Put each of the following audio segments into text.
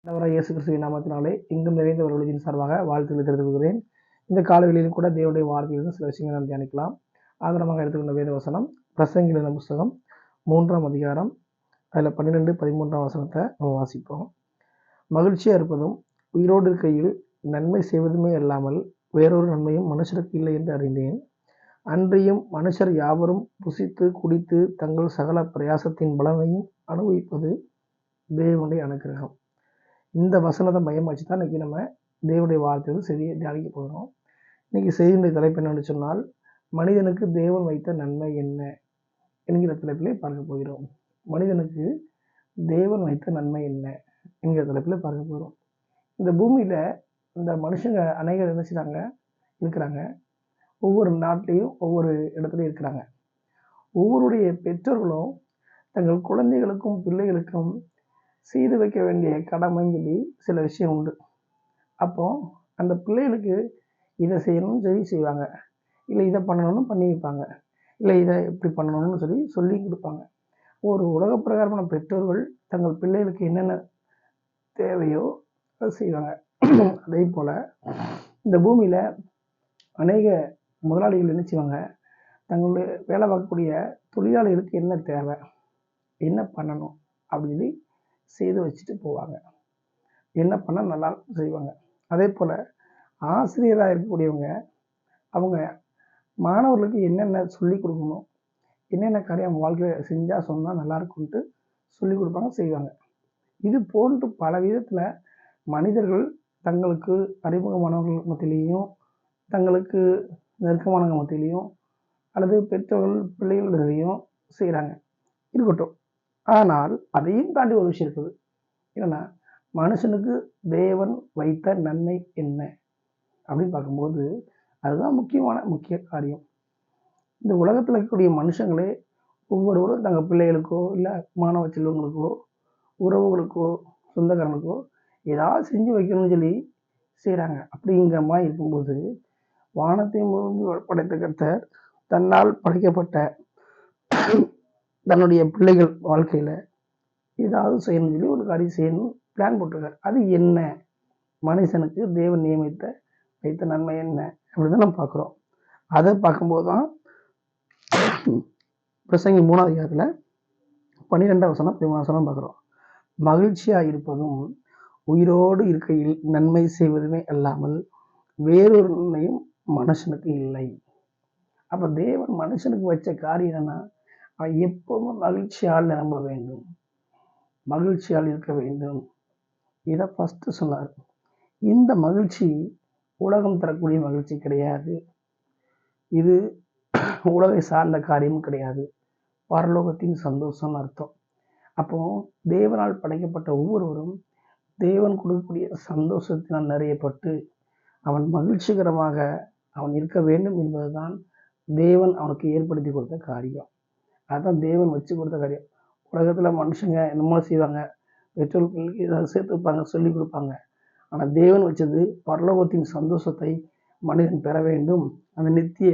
ஆண்டவராகிய இயேசு கிறிஸ்துவின் நாமத்தினாலே எங்கும் நிறைந்த ஒரு ஒளியின் சார்பாக வாழ்த்துக்களை தெரிவித்துக் கொள்கிறேன். இந்த காலவெளியிலும் கூட தேவனுடைய வார்த்தையிலிருந்து சில விஷயங்களை நாம் தியானிக்கலாம். ஆதாரமாக எடுத்துக்கொண்ட வேத வசனம் பிரசங்கி எழுதின புஸ்தகம் 3ஆம் அதிகாரம் அதில் 12, 13ஆம் வசனத்தை நம்ம வாசிப்போம். மகிழ்ச்சியாக இருப்பதும் உயிரோடு இருக்கையில் நன்மை செய்வதுமே அல்லாமல் வேறொரு நன்மையும் மனுஷருக்கு இல்லை என்று அறிந்தேன். அன்றியும் மனுஷர் யாவரும் புசித்து குடித்து தங்கள் சகல பிரயாசத்தின் பலனையும் அனுபவிப்பது தேவனுடைய அனுக்கிரகம். இந்த வசனத்தை மையம் வச்சு தான் இன்றைக்கி நம்ம தேவனுடைய வார்த்தையில் செய்தியை தியானிக்க போகிறோம். இன்றைக்கி செய்தியுடைய தலைப்பு என்னென்னு சொன்னால், மனிதனுக்கு தேவன் வைத்த நன்மை என்ன என்கிற தலைப்பிலே பார்க்க போகிறோம். மனிதனுக்கு தேவன் வைத்த நன்மை என்ன என்கிற தலைப்பில் பார்க்க போகிறோம். இந்த பூமியில் இந்த மனுஷங்க அநேகர் என்ன செய்கிறாங்க, இருக்கிறாங்க. ஒவ்வொரு நாட்டிலையும் ஒவ்வொரு இடத்துலையும் இருக்கிறாங்க. ஒவ்வொருடைய பெற்றோர்களும் தங்கள் குழந்தைகளுக்கும் பிள்ளைகளுக்கும் செய்து வைக்க வேண்டிய கடமைன்னு சொல்லி சில விஷயம் உண்டு. அப்போ அந்த பிள்ளைகளுக்கு இதை செய்யணும்னு சொல்லி செய்வாங்க, இல்லை இதை பண்ணணும்னு பண்ணி வைப்பாங்க, இல்லை இதை எப்படி பண்ணணும்னு சொல்லி கொடுப்பாங்க. ஒரு உலக பிரகாரமான பெற்றோர்கள் தங்கள் பிள்ளைகளுக்கு என்னென்ன தேவையோ அதை செய்வாங்க. அதே போல் இந்த பூமியில் அநேக முதலாளிகள் என்ன செய்வாங்க, தங்களுடைய வேலை பார்க்கக்கூடிய தொழிலாளிகளுக்கு என்ன தேவை, என்ன பண்ணணும் அப்படின்னு செய்து வச்சுட்டு போவாங்க. என்ன பண்ணால் நல்லா செய்வாங்க. அதே போல் ஆசிரியராக இருக்கக்கூடியவங்க அவங்க மாணவர்களுக்கு என்னென்ன சொல்லிக் கொடுக்கணும், என்னென்ன காரியம் அவங்க வாழ்க்கையில் செஞ்சால் சொன்னால் நல்லாயிருக்குன்ட்டு சொல்லிக் கொடுப்பாங்க, செய்வாங்க. இது போன்று பல விதத்தில் மனிதர்கள் தங்களுக்கு அறிமுகமானவர்கள் மத்தியிலையும் தங்களுக்கு நெருக்கமானவங்க மத்தியிலையும் அல்லது பெற்றோர்கள் பிள்ளைகளிடையும் செய்கிறாங்க, இருக்கட்டும். ஆனால் அதையும் தாண்டி ஒரு விஷயம் இருக்குது. என்னென்னா, மனுஷனுக்கு தேவன் வைத்த நன்மை என்ன அப்படின்னு பார்க்கும்போது அதுதான் முக்கிய காரியம். இந்த உலகத்தில் இருக்கக்கூடிய மனுஷங்களே ஒவ்வொருவரும் தங்கள் பிள்ளைகளுக்கோ இல்லை மாணவ செல்வங்களுக்கோ உறவுகளுக்கோ சொந்தக்காரங்களுக்கோ ஏதாவது செஞ்சு வைக்கணும்னு சொல்லி செய்கிறாங்க. அப்படிங்கிற மாதிரி இருக்கும்போது வானத்தையும் படைத்த கர்த்தர் தன்னால் படைக்கப்பட்ட தன்னுடைய பிள்ளைகள் வாழ்க்கையில் ஏதாவது செய்யணும்னு சொல்லி ஒரு காரியம் செய்யணும் பிளான் போட்டிருக்காரு. அது என்ன, மனுஷனுக்கு தேவன் வைத்த நன்மை என்ன அப்படின்னு தான் நம்ம பார்க்குறோம். அதை பார்க்கும்போது தான் பிரசங்கி 3ஆம் அதிகாரத்தில் 12ஆம் வசனம் 13ஆம் வசனம் பார்க்குறோம். மகிழ்ச்சியாக இருப்பதும் உயிரோடு இருக்கையில் நன்மை செய்வதுமே அல்லாமல் வேறொரு நன்மையும் மனுஷனுக்கு இல்லை. அப்போ தேவன் மனுஷனுக்கு வச்ச காரியம் என்னன்னா, அவன் எப்பவும் மகிழ்ச்சியால் நிரம்ப வேண்டும், மகிழ்ச்சியால் இருக்க வேண்டும். இதை ஃபஸ்ட்டு சொன்னார். இந்த மகிழ்ச்சி உலகம் தரக்கூடிய மகிழ்ச்சி கிடையாது. இது உலகை சார்ந்த காரியமும் கிடையாது. பரலோகத்தின் சந்தோஷம்னு அர்த்தம். அப்போ தேவனால் படைக்கப்பட்ட ஒவ்வொருவரும் தேவன் கொடுக்கக்கூடிய சந்தோஷத்தினால் நிறையப்பட்டு அவன் மகிழ்ச்சிகரமாக அவன் இருக்க வேண்டும் என்பதுதான் தேவன் அவனுக்கு ஏற்படுத்தி கொடுத்த காரியம். அதுதான் தேவன் வச்சு கொடுத்த காரியம். உலகத்தில் மனுஷங்க என்னமோ செய்வாங்க, பெற்றோர்களுக்கு ஏதாவது சேர்த்து வைப்பாங்க, சொல்லிக் கொடுப்பாங்க. ஆனால் தேவன் வச்சது பரலோகத்தின் சந்தோஷத்தை மனிதன் பெற வேண்டும், அந்த நித்திய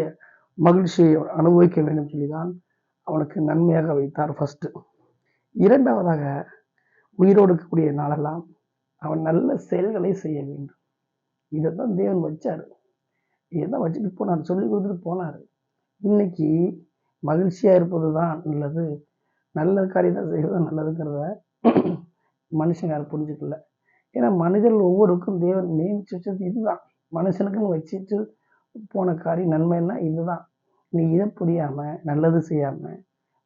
மகிழ்ச்சியை அனுபவிக்க வேண்டும் சொல்லி தான் அவனுக்கு நன்மையாக வைத்தார் ஃபஸ்ட்டு. இரண்டாவதாக, உயிரோடு இருக்கக்கூடிய நாளெல்லாம் அவன் நல்ல செயல்களை செய்ய வேண்டும். இதை தான் தேவன் வச்சார். இதை வச்சுட்டு போனார், சொல்லி கொடுத்துட்டு போனார். இன்னைக்கு மகிழ்ச்சியாக இருப்பது தான் நல்லது, நல்ல காரியம் தான் செய்கிறது நல்லதுங்கிறத மனுஷங்க யாரும் புரிஞ்சுக்கல. ஏன்னா மனிதர்கள் ஒவ்வொருக்கும் தேவன் நியமிச்சு வச்சது இதுதான். மனுஷனுக்குன்னு வச்சுட்டு போன காரியம் நன்மைன்னா இதுதான். நீ இதை புரியாமல் நல்லது செய்யாமல்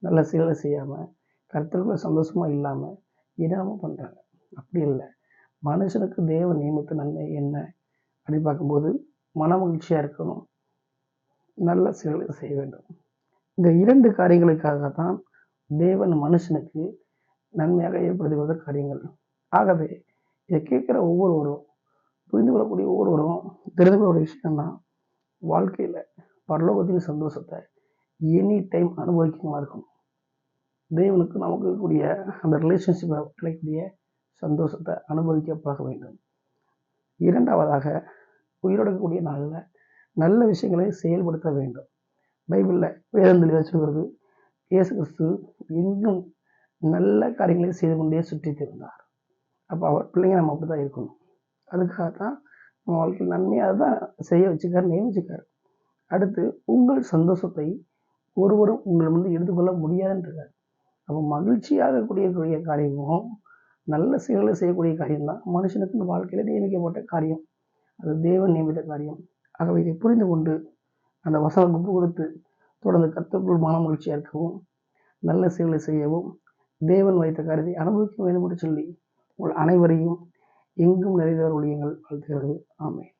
நல்ல செயலை செய்யாமல் கர்த்தருக்குள்ள சந்தோஷமாக இல்லாமல் என்னென்னமோ பண்ணுறாங்க. அப்படி இல்லை. மனுஷனுக்கு தேவன் நியமித்த நன்மை என்ன அப்படின்னு பார்க்கும்போது மன மகிழ்ச்சியாக இருக்கணும், நல்ல செயல்களை செய்ய வேண்டும். இந்த இரண்டு காரியங்களுக்காக தான் தேவன் மனுஷனுக்கு நன்மையாக ஏற்படுத்துகிற காரியங்கள். ஆகவே இதை கேட்குற ஒவ்வொருவரும், புரிந்து கொள்ளக்கூடிய ஒவ்வொருவரும் தெரிந்து கொள்ளக்கூடிய விஷயம்னா, வாழ்க்கையில் பரலோகத்தின் சந்தோஷத்தை எனி டைம் அனுபவிக்கமாக இருக்கணும். தேவனுக்கு நமக்கு இருக்கக்கூடிய அந்த ரிலேஷன்ஷிப்பில் கிடைக்கக்கூடிய சந்தோஷத்தை அனுபவிக்க பழக வேண்டும். இரண்டாவதாக, உயிரோடு இருக்கக்கூடிய நாளில் நல்ல விஷயங்களை செயல்படுத்த வேண்டும். பைபிளில் வேதத்தில் சொல்கிறது, இயேசு கிறிஸ்து எங்கும் நல்ல காரியங்களை செய்து கொண்டே சுற்றித் திரிந்தார். அப்போ அவர் பிள்ளைங்க நம்ம அப்படி தான் இருக்கணும். அதுக்காகத்தான் நம்ம வாழ்க்கையில் நன்மையாக தான் செய்ய வச்சுக்கார், நியமிச்சுக்கார். அடுத்து உங்கள் சந்தோஷத்தை ஒருவரும் உங்களிடமிருந்து எடுத்துக்கொள்ள முடியாதுன்றார். அப்போ மகிழ்ச்சியாக கூடிய காரியமும் நல்ல செயல்களை செய்யக்கூடிய காரியம் தான் மனுஷனுக்கு இந்த வாழ்க்கையில் நியமிக்கப்பட்ட காரியம். அது தேவன் நியமித்த காரியம். ஆகவே இதை புரிந்து கொண்டு அந்த வசனம் ஒப்பு கொடுத்து தொடர்ந்து கர்த்தருக்குள் மன மகிழ்ச்சியாக இருக்கவும், நல்ல செயல்களை செய்யவும், தேவன் வைத்த காரியத்தை அனுபவிக்க வேண்டும் என்று சொல்லி உங்கள் அனைவரையும் எங்கும் நிறைந்தவர் ஊழியங்கள் வாழ்த்துகிறது. ஆமென்.